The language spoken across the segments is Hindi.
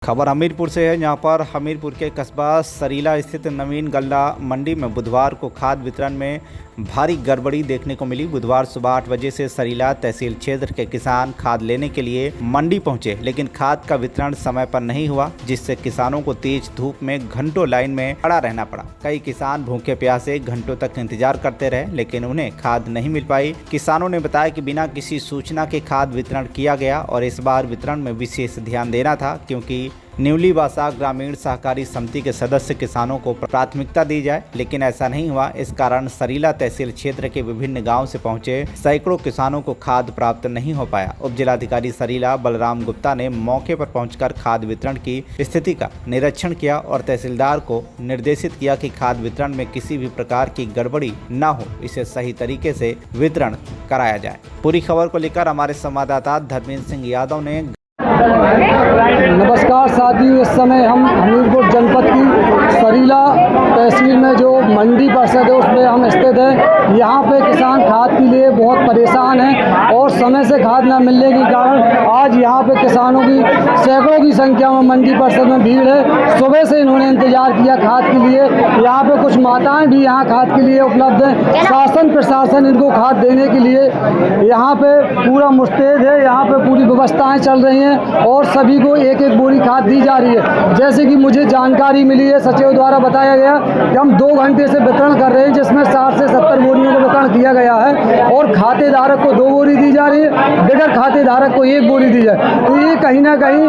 खबर हमीरपुर से है, जहां पर हमीरपुर के कस्बा सरीला स्थित नवीन गल्ला मंडी में बुधवार को खाद वितरण में भारी गड़बड़ी देखने को मिली। बुधवार सुबह 8 बजे से सरीला तहसील क्षेत्र के किसान खाद लेने के लिए मंडी पहुंचे, लेकिन खाद का वितरण समय पर नहीं हुआ, जिससे किसानों को तेज धूप में घंटों लाइन में खड़ा रहना पड़ा। कई किसान भूखे प्यासे घंटों तक इंतजार करते रहे, लेकिन उन्हें खाद नहीं मिल पाई। किसानों ने बताया कि बिना किसी सूचना के खाद वितरण किया गया और इस बार वितरण में विशेष ध्यान देना था, क्योंकि न्यूलीवासा ग्रामीण सहकारी समिति के सदस्य किसानों को प्राथमिकता दी जाए, लेकिन ऐसा नहीं हुआ। इस कारण सरीला तहसील क्षेत्र के विभिन्न गांव से पहुंचे सैकड़ों किसानों को खाद प्राप्त नहीं हो पाया। उप जिलाधिकारी सरीला बलराम गुप्ता ने मौके पर पहुंचकर खाद वितरण की स्थिति का निरीक्षण किया और तहसीलदार को निर्देशित किया कि खाद वितरण में किसी भी प्रकार की गड़बड़ी न हो, इसे सही तरीके से वितरण कराया जाए। पूरी खबर को लेकर हमारे संवाददाता धर्मेंद्र सिंह यादव ने। नमस्कार साथियों, इस समय हम हमीरपुर जनपद की सरीला तहसील में जो मंडी परिषद है उसमें हम स्थित हैं। यहाँ पे किसान खाद के लिए बहुत परेशान हैं और समय से खाद न मिलने के कारण आज यहाँ पे किसानों की सैकड़ों की संख्या में मंडी परिषद में भीड़ है। सुबह से इन्होंने इंतजार किया खाद के लिए। यहाँ पे कुछ माताएं भी यहाँ खाद के लिए उपलब्ध हैं। शासन प्रशासन इनको खाद देने के लिए यहाँ पे पूरा मुस्तैद है। यहाँ पे पूरी व्यवस्थाएँ चल रही हैं और सभी को एक एक बोरी खाद दी जा रही है। जैसे कि मुझे जानकारी मिली है, सचिव द्वारा बताया गया कि हम 2 घंटे से वितरण कर रहे हैं, जिसमें 60 से 70 बोरियों का वितरण किया गया है और खातेधारक को 2 बोरी दी जा रही है, बगैर खातेधारक को 1 बोरी दी जाए। तो ये कहीं ना कहीं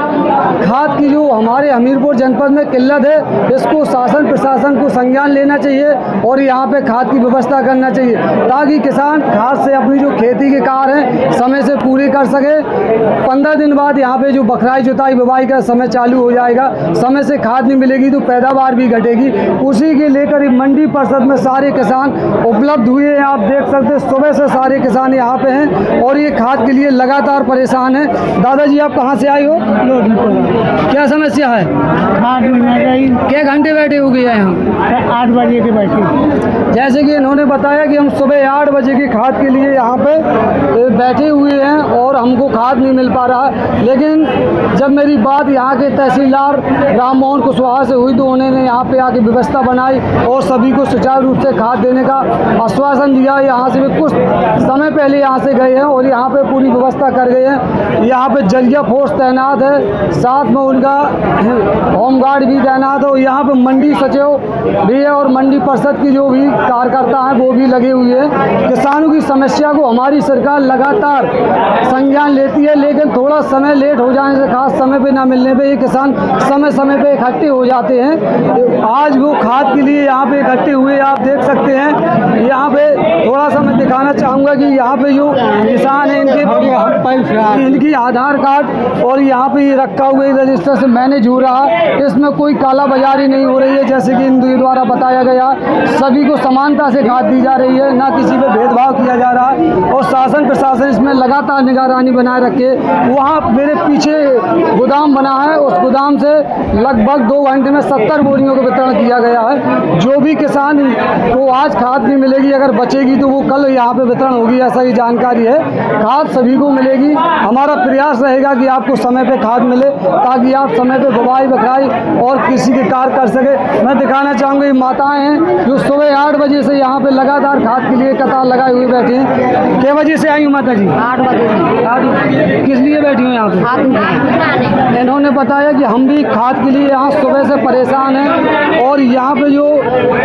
खाद की जो हमारे हमीरपुर जनपद में किल्लत है, इसको शासन प्रशासन को संज्ञान लेना चाहिए और यहाँ पे खाद की व्यवस्था करना चाहिए, ताकि किसान खाद से अपनी जो खेती के कार्य हैं समय से पूरे कर सके। 15 दिन बाद यहाँ पे जो बखराई जुताई बुवाई का समय चालू हो जाएगा। समय से खाद नहीं मिलेगी तो पैदावार भी घटेगी। उसी के लेकर मंडी परिषद में सारे किसान उपलब्ध हुए हैं। आप देख सकते हैं सुबह से सारे किसान यहाँ पे हैं और ये खाद के लिए लगातार परेशान हैं। दादाजी, आप कहाँ से आए हो? क्या समस्या है? खाद मिलना चाहिए। क्या घंटे बैठे हो गए यहाँ? 8 बजे के बैठे। जैसे कि इन्होंने बताया कि हम सुबह 8 बजे की खाद के लिए यहाँ पे बैठे हुए हैं और हमको खाद नहीं मिल पा रहा। लेकिन जब मेरी बात यहाँ के तहसीलदार राम मोहन कुशवाहा से हुई तो उन्होंने यहाँ पे आके व्यवस्था बनाई और सभी को सुचारू रूप से खाद देने का आश्वासन दिया। यहाँ से भी कुछ समय पहले यहाँ से गए हैं और यहाँ पे पूरी व्यवस्था कर गए हैं। यहाँ पे जलिया फोर्स तैनात है, साथ में उनका होमगार्ड भी तैनात है और यहाँ पे मंडी सचिव भी है और मंडी परिषद की जो भी कार्यकर्ता हैं वो भी लगे हुए हैं। किसानों की समस्या को हमारी सरकार लगातार संज्ञान लेती है, लेकिन थोड़ा समय लेट हो जाने से, खास समय पे ना मिलने पे ये किसान समय पे इकट्ठे हो जाते हैं। आज वो खाद के लिए यहाँ पे इकट्ठे हुए, आप देख सकते हैं। यहाँ पे थोड़ा सा मैं दिखाना चाहूँगा कि यहाँ पे जो किसान हैं इनकी आधार कार्ड और यहाँ पे ये रखा हुआ रजिस्टर से मैनेज हो रहा है। इसमें कोई काला बाजारी नहीं हो रही है। जैसे कि इनके द्वारा बताया गया, सभी को समानता से खाद दी जा रही है, ना किसी पे भेदभाव किया जा रहा है और शासन प्रशासन इसमें लगातार निगरानी बनाए रखे। वहाँ मेरे पीछे गोदाम बना है, उस गोदाम से लगभग 2 घंटे में 70 बोरियों का वितरण किया गया है। जो भी किसान को आज खाद नहीं मिलेगी, अगर बचेगी तो वो कल यहाँ पे वितरण होगी, ऐसा ही जानकारी है। खाद सभी को मिलेगी। हमारा प्रयास रहेगा कि आपको समय पे खाद मिले, ताकि आप समय पे बुवाई बखराई और कृषि के कार्य कर सके। मैं दिखाना चाहूँगा ये माताएं हैं जो सुबह 8 बजे से यहाँ पे लगातार खाद के लिए कतार लगाए हुए बैठी हैं। क्या बजे से आई हूँ माता जी? 8 बजे। किस लिए बैठी हूँ यहाँ पे? इन्होंने बताया कि हम भी खाद के लिए यहाँ सुबह से परेशान हैं और यहाँ पे जो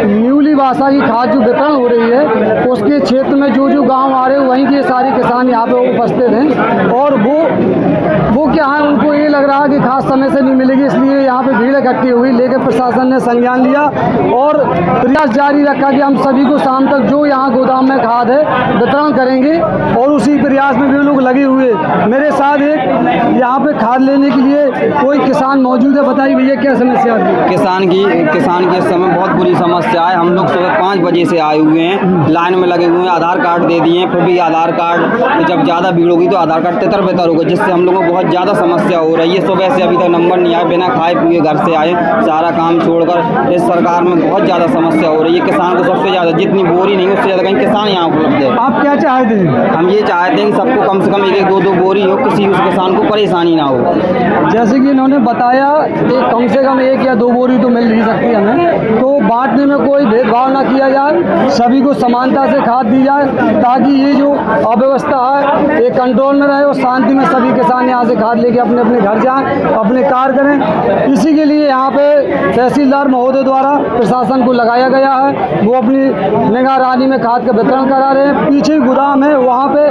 न्यूलीवासा की खाद जो वितरण हो रही है उसके क्षेत्र में जो गांव आ रहे हैं वहीं के सारे किसान यहाँ पे उपस्थित हैं और वो क्या है, उनको ये लग रहा है कि खाद समय से नहीं मिलेगी, इसलिए यहाँ पे भीड़ इकट्ठी हुई। लेकिन प्रशासन ने संज्ञान लिया और प्रयास जारी रखा कि हम सभी को शाम तक जो यहाँ गोदाम में खाद है वितरण करेंगे और उसी प्रयास में भी लोग लगे हुए। मेरे साथ एक यहाँ पे खाद लेने के लिए कोई किसान मौजूद है। बताइए भैया, क्या समस्या है? किसान की इस समय बहुत बुरी समस्या है। हम लोग सुबह 5 बजे से आए हुए हैं, लाइन में लगे हुए हैं, आधार कार्ड दे दिए हैं, फिर भी आधार कार्ड जब ज़्यादा भीड़ होगी तो आधार कार्ड तितर-बितर होगा, जिससे हम लोगों को बहुत ज़्यादा समस्या हो रही रही है। सुबह से अभी तक नंबर नहीं आया, बिना खाए पिए घर से आए, सारा काम छोड़कर। इस सरकार में बहुत ज़्यादा समस्या हो रही है। किसान को सबसे ज़्यादा, जितनी बोरी नहीं उससे ज़्यादा कहीं किसान यहाँ उपलब्ध है। आप क्या चाहते हैं? हम ये चाहते हैं कि सबको कम से कम एक दो बोरी हो, किसी उस किसान को परेशानी ना हो। जैसे कि इन्होंने बताया कि कम से कम 1 या 2 बोरी तो मिल ही सकती है हमें, तो बांटने में कोई भेदभाव ना किया जाए, सभी को समानता से खाद दी जाए, ताकि ये जो अव्यवस्था है ये कंट्रोल में रहे और शांति में सभी किसान यहाँ से खाद लेके अपने अपने घर जाएं, अपने कार्य करें। इसी के लिए यहाँ पे तहसीलदार महोदय द्वारा प्रशासन को लगाया गया है, वो अपनी निगरानी में खाद का वितरण करा रहे हैं। पीछे गोदाम है, वहाँ पे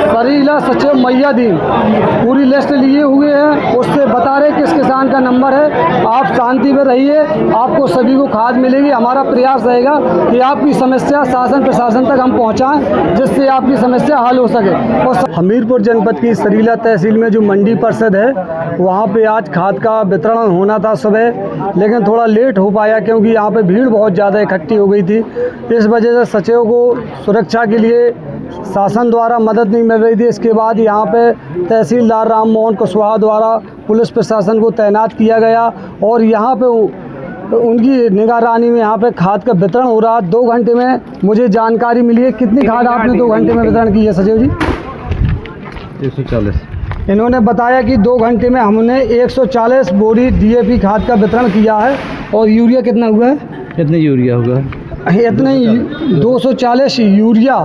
सरीला सचिव मैया दीन पूरी लिस्ट लिए हुए हैं, उससे बता रहे किस किसान का नंबर है। आप शांति में रहिए, आपको सभी को खाद मिलेगी। हमारा प्रयास रहेगा कि आपकी समस्या शासन प्रशासन तक हम पहुँचाएँ, जिससे आपकी समस्या हल हो सके। और हमीरपुर जनपद की सरीला तहसील में जो मंडी परिषद है, वहाँ पे आज खाद का वितरण होना था सुबह, लेकिन थोड़ा लेट हो पाया क्योंकि यहाँ पे भीड़ बहुत ज़्यादा इकट्ठी हो गई थी। इस वजह से सचिव को सुरक्षा के लिए शासन द्वारा मदद नहीं मिल रही थी। इसके बाद यहाँ पे तहसीलदार राम मोहन कुशवाहा द्वारा पुलिस प्रशासन को तैनात किया गया और यहाँ पे उनकी निगरानी में यहाँ पे खाद का वितरण हो रहा। 2 घंटे में मुझे जानकारी मिली है। कितनी खाद आपने 2 घंटे में वितरण की है सचिव जी? 140। इन्होंने बताया कि 2 घंटे में हमने 140 बोरी DAP खाद का वितरण किया है। और यूरिया कितना हुआ है? कितने यूरिया होगा? इतने 240 यूरिया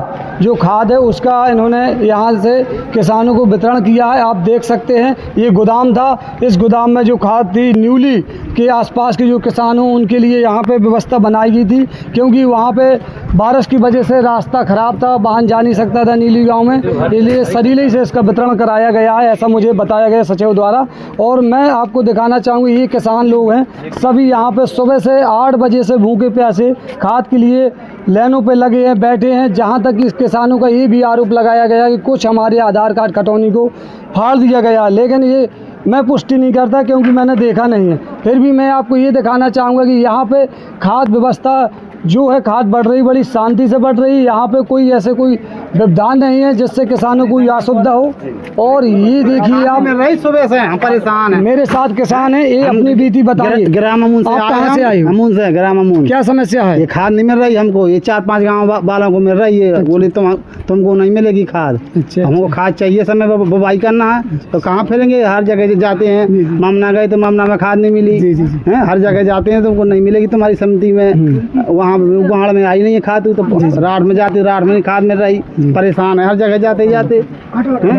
जो खाद है उसका इन्होंने यहाँ से किसानों को वितरण किया है। आप देख सकते हैं ये गोदाम था, इस गोदाम में जो खाद थी न्यूली के आसपास के जो किसान हों उनके लिए यहाँ पे व्यवस्था बनाई गई थी, क्योंकि वहाँ पे बारिश की वजह से रास्ता ख़राब था, वाहन जा नहीं सकता था नीली गांव में, इसलिए सरीले से इसका वितरण कराया गया है, ऐसा मुझे बताया गया सचिव द्वारा। और मैं आपको दिखाना चाहूँगी ये किसान लोग हैं, सभी यहाँ पे सुबह से 8 बजे से भूखे प्यासे खाद के लिए लाइनों पे लगे हैं, बैठे हैं। जहाँ तक इस किसानों का ये भी आरोप लगाया गया कि कुछ हमारे आधार कार्ड कटौनी को फाड़ दिया गया, लेकिन ये मैं पुष्टि नहीं करता क्योंकि मैंने देखा नहीं है। फिर भी मैं आपको ये दिखाना चाहूँगा कि यहाँ पे खाद व्यवस्था जो है खाद बढ़ रही, बड़ी शांति से बढ़ रही है। यहाँ पे कोई ऐसे कोई व्यवधान नहीं है जिससे किसानों को असुविधा हो। और ये देखिए आप, रही सुबह से हम परेशान हैं। मेरे साथ किसान है, ये अपनी बीती बताइए। ग्राम अमून से आप कहाँ से आए हो? अमून से, ग्राम अमून। क्या समस्या है? ये खाद नहीं मिल रही हमको, ये 4-5 गाँव वालों को मिल रही है। बोले तुमको नहीं मिलेगी खाद। अच्छा, हमको खाद चाहिए, समय बुवाई करना है तो कहाँ फिरेंगे? हर जगह जाते हैं, मामना गए तो मामना में खाद नहीं मिली है, हर जगह जाते हैं तुमको नहीं मिलेगी तुम्हारी समिति में। वहाँ गुहाड़ में आई नहीं है खाद, तो राठ में जाते, राठ में खाद मिल रही, परेशान है, हर जगह जाते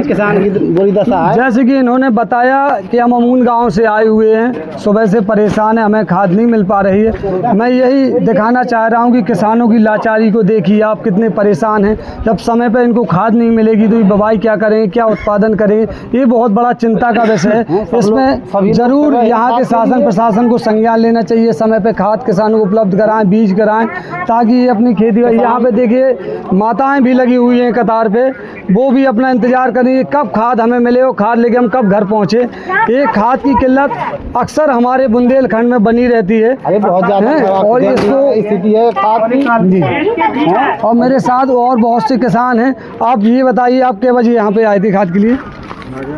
किसान की बुरी दशा है। जैसे कि इन्होंने बताया कि हम अमून गांव से आए हुए हैं, सुबह से परेशान है, हमें खाद नहीं मिल पा रही है। मैं यही दिखाना चाह रहा हूं कि किसानों की लाचारी को देखिए आप, कितने परेशान हैं। जब समय पर इनको खाद नहीं मिलेगी तो ये बुवाई क्या करें, क्या उत्पादन करें, ये बहुत बड़ा चिंता का विषय है। इसमें ज़रूर यहाँ के शासन प्रशासन को संज्ञान लेना चाहिए, समय पर खाद किसानों को उपलब्ध कराएं, बीज कराएं, ताकि ये अपनी खेती। यहाँ पे देखिए माताएं भी लगी हुई हैं कतार पे, वो भी अपना इंतजार करेंगे कब खाद हमें मिले और खाद लेके हम कब घर पहुँचे। एक खाद की किल्लत अक्सर हमारे बुंदेलखंड में बनी रहती है, बहुत ज़्यादा और इसको स्थिति है खाद की। और मेरे साथ और बहुत से किसान हैं। आप ये बताइए आप कितने बजे यहाँ पे आए थे खाद के लिए?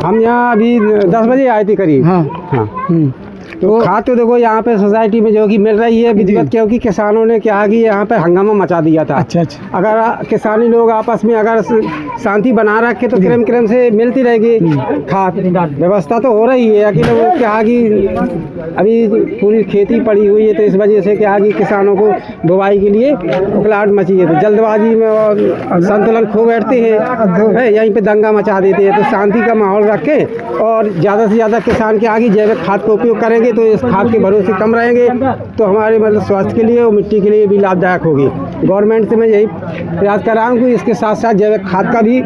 हम यहाँ अभी 10 बजे आए थे करीब। हाँ हाँ। तो खाद तो देखो यहाँ पे सोसाइटी में जो कि मिल रही है विधिवत, क्योंकि किसानों ने क्या कि यहाँ पे हंगामा मचा दिया था। अच्छा अच्छा। अगर किसानी लोग आपस में अगर शांति बना रखे तो क्रम क्रम से मिलती रहेगी खाद। व्यवस्था तो हो रही है, लेकिन वो क्या कि अभी पूरी खेती पड़ी हुई है, तो इस वजह से क्या कि किसानों को बुवाई के लिए उकलाहट मची है, तो जल्दबाजी में और संतुलन खो बैठते हैं, यहीं पे दंगा मचा देते हैं। तो शांति का माहौल रखें और ज़्यादा से ज़्यादा किसान के आगे जैविक खाद का उपयोग करेंगे तो इस खाद के भरोसे कम रहेंगे, तो हमारे मतलब स्वास्थ्य के लिए और मिट्टी के लिए भी लाभदायक होगी। गवर्नमेंट से मैं यही प्रयास कर रहा हूँ कि इसके साथ साथ जैविक खाद का भी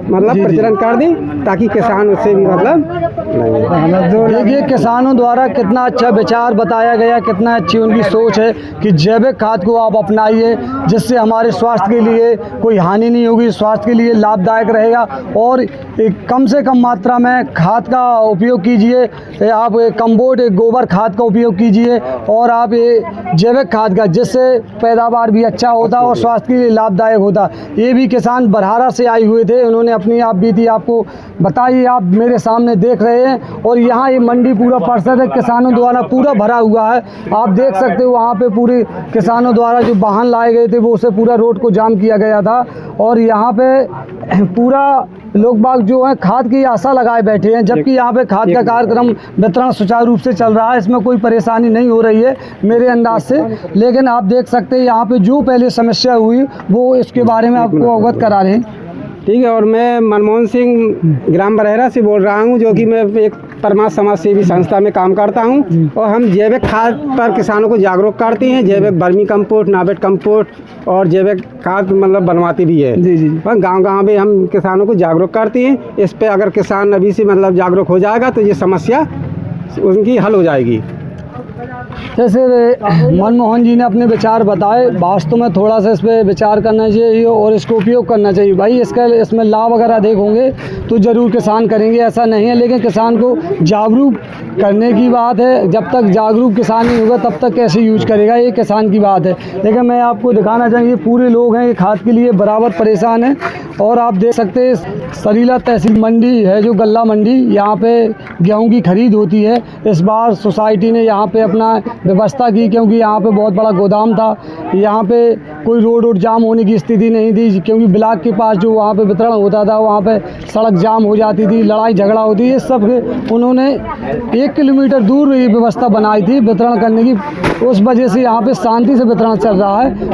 मतलब प्रचलन कर दें, ताकि किसान उससे भी देखिए किसानों द्वारा कितना अच्छा विचार बताया गया, कितना अच्छी उनकी सोच है कि जैविक खाद को आप अपनाइए, जिससे हमारे स्वास्थ्य के लिए कोई हानि नहीं होगी, स्वास्थ्य के लिए लाभदायक रहेगा। और कम से कम मात्रा में खाद का उपयोग कीजिए, आप कंपोस्ट गोबर खाद का उपयोग कीजिए, और आप ये जैविक खाद का, जिससे पैदावार भी अच्छा होता और स्वास्थ्य के लिए लाभदायक होता। ये भी किसान बरहारा से आए हुए थे, उन्होंने अपनी आप बीती आपको बताइए, आप मेरे सामने देख रख रहे हैं। और यहाँ ये मंडी पूरा परिसर है किसानों द्वारा पूरा भरा हुआ है। आप देख सकते हो वहाँ पे पूरे किसानों द्वारा जो वाहन लाए गए थे वो उसे पूरा रोड को जाम किया गया था। और यहाँ पे पूरा लोग बाग जो है खाद की आशा लगाए बैठे हैं, जबकि यहाँ पे खाद का कार्यक्रम वितरण सुचारू रूप से चल रहा है। इसमें कोई परेशानी नहीं हो रही है मेरे अंदाज से। लेकिन आप देख सकते हैं यहाँ पे जो पहले समस्या हुई वो इसके बारे में आपको अवगत करा रहे हैं। ठीक है। और मैं मनमोहन सिंह ग्राम बरहेरा से बोल रहा हूँ, जो कि मैं एक परमार्थ समाज सेवी संस्था में काम करता हूँ। और हम जैविक खाद पर किसानों को जागरूक करते हैं। जैविक वर्मी कंपोस्ट, नाबेट कंपोस्ट और जैविक खाद मतलब बनवाते भी है। जी जी। पर गांव-गांव में हम किसानों को जागरूक करते हैं। इस पे अगर किसान अभी से मतलब जागरूक हो जाएगा तो ये समस्या उनकी हल हो जाएगी। जैसे मनमोहन जी ने अपने विचार बताए, वास्तव में थोड़ा सा इस पर विचार करना चाहिए और इसको उपयोग करना चाहिए। भाई इसमें लाभ अगर अधिक होंगे तो ज़रूर किसान करेंगे, ऐसा नहीं है। लेकिन किसान को जागरूक करने की बात है। जब तक जागरूक किसान नहीं होगा तब तक कैसे यूज करेगा, ये किसान की बात है। लेकिन मैं आपको दिखाना चाहिए पूरे लोग हैं ये खाद के लिए बराबर परेशान हैं। और आप देख सकते हैं सरीला तहसील मंडी है जो गल्ला मंडी, यहाँ पे गेहूँ की खरीद होती है। इस बार सोसाइटी ने यहाँ पे अपना व्यवस्था की, क्योंकि यहाँ पे बहुत बड़ा गोदाम था। यहाँ पे कोई रोड जाम होने की स्थिति नहीं थी, क्योंकि ब्लॉक के पास जो वहाँ पे वितरण होता था वहाँ पे सड़क जाम हो जाती थी, लड़ाई झगड़ा होती है। सब उन्होंने 1 किलोमीटर दूर ये व्यवस्था बनाई थी वितरण करने की। उस वजह से यहाँ पे शांति से वितरण चल रहा है।